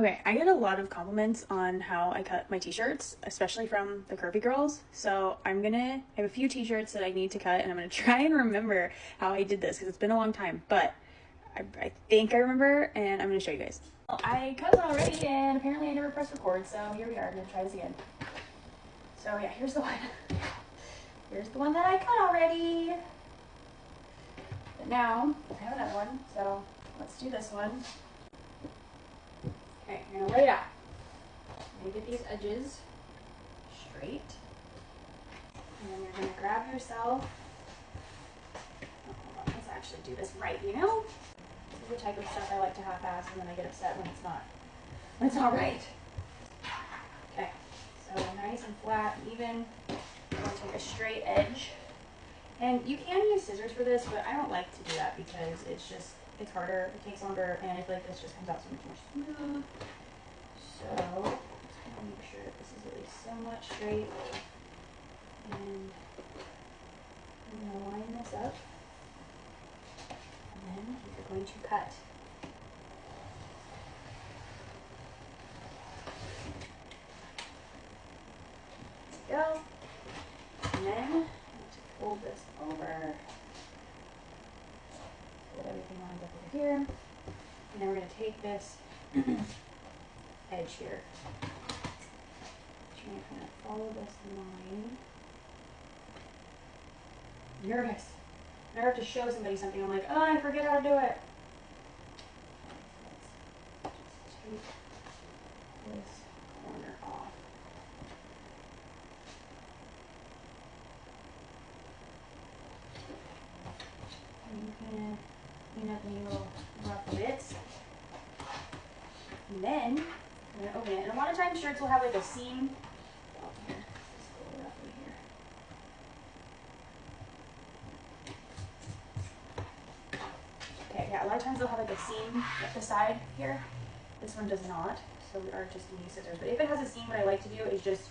Okay, I get a lot of compliments on how I cut my t-shirts, especially from the curvy girls. So I have a few t-shirts that I need to cut, and I'm gonna try and remember how I did this because it's been a long time, but I think I remember, and I'm gonna show you guys. Well, I cut one already, and apparently I never pressed record, so here we are. I'm gonna try this again. So yeah, here's the one. Here's the one that I cut already. But now I have another one, so let's do this one. Okay, you're gonna lay it out. You're gonna get these edges straight. And then you're gonna grab yourself. Oh, hold on, let's actually do this right, you know? This is the type of stuff I like to half-ass, and then I get upset when it's not right. Okay, so nice and flat, even. You're gonna take a straight edge. And you can use scissors for this, but I don't like to do that because it's harder, it takes longer, and I feel like this just comes out so much more smooth. So, just gonna make sure that this is at least somewhat straight. And I'm gonna line this up. And then you're going to cut. There we go. And then I'm going to fold this over. Get everything lined up over here. And then we're going to take this edge here. Trying to kind of follow this line. I'm nervous. I have to show somebody something. I'm like, oh, I forget how to do it. Let's take this corner off. And you can clean up any little rough bits. And then I'm going to open it. And a lot of times shirts will have like a seam. Oh, here. This is a little rough right here. Okay, yeah, a lot of times they'll have like a seam at the side here. This one does not, so we are just going to use scissors. But if it has a seam, what I like to do is just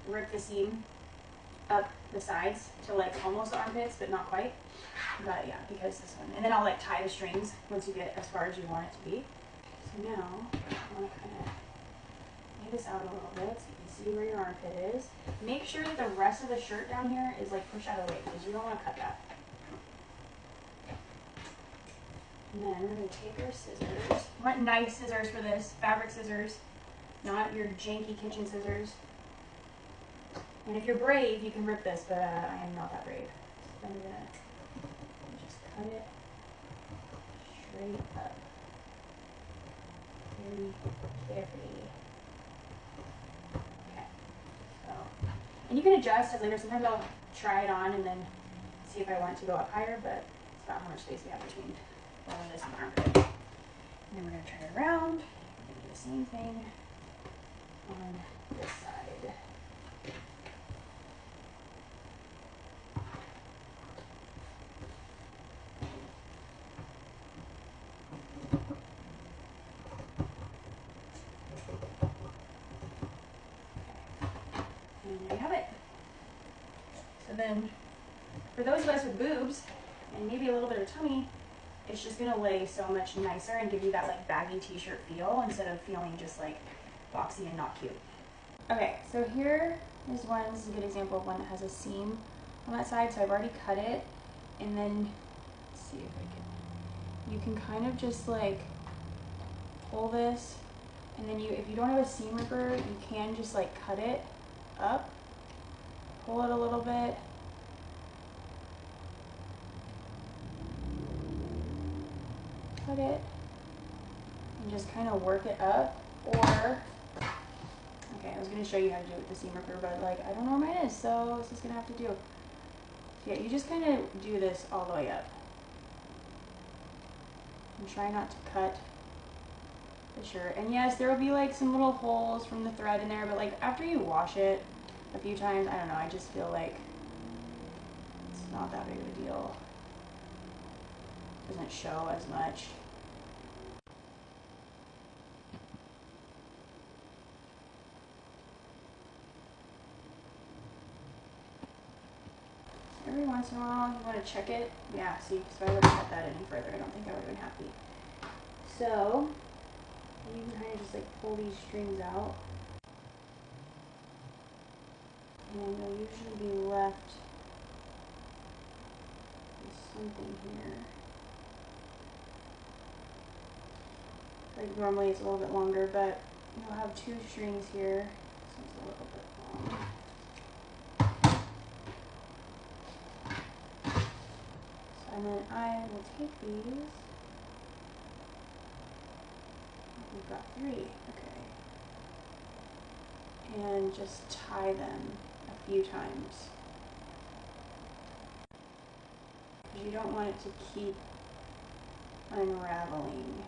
rip the seam up the sides to like almost the armpits, but not quite. But yeah, because this one, and then I'll like tie the strings once you get as far as you want it to be. So now I want to kind of lay this out a little bit so you can see where your armpit is. Make sure that the rest of the shirt down here is like pushed out of the way because you don't want to cut that. And then we're going to take our scissors. You want nice scissors for this, fabric scissors, not your janky kitchen scissors. And if you're brave, you can rip this, but I am not that brave. So I'm going to just cut it straight up. Very carefully. Okay. So, and you can adjust as later. Sometimes I'll try it on and then see if I want it to go up higher, but it's about how much space we have between all of this and the armpit. And then we're going to turn it around. We're going to do the same thing on this side. And there you have it. So then, for those of us with boobs, and maybe a little bit of tummy, it's just gonna lay so much nicer and give you that like baggy t-shirt feel instead of feeling just like boxy and not cute. Okay, so here is one, this is a good example of one that has a seam on that side, so I've already cut it, and then, let's see if I can, you can kind of just like pull this, and then if you don't have a seam ripper, you can just like cut it up, pull it a little bit, cut it, and just kind of work it up. Or, okay, I was going to show you how to do it with the seam ripper, but like I don't know where mine is, so this is going to have to do. So yeah, you just kind of do this all the way up. And try not to cut the shirt. And yes, there will be like some little holes from the thread in there, but like after you wash it a few times, I don't know, I just feel like it's not that big of a deal. It doesn't show as much. Every once in a while, you want to check it. Yeah, see, so I wouldn't cut that any further. I don't think I would have been happy. So, you can kind of just like pull these strings out. And you'll usually be left with something here. Like normally it's a little bit longer, but you'll have 2 strings here. This one's a little bit long. So, and then I will take these. We've got 3, okay. And just tie them a few times. Because you don't want it to keep unraveling.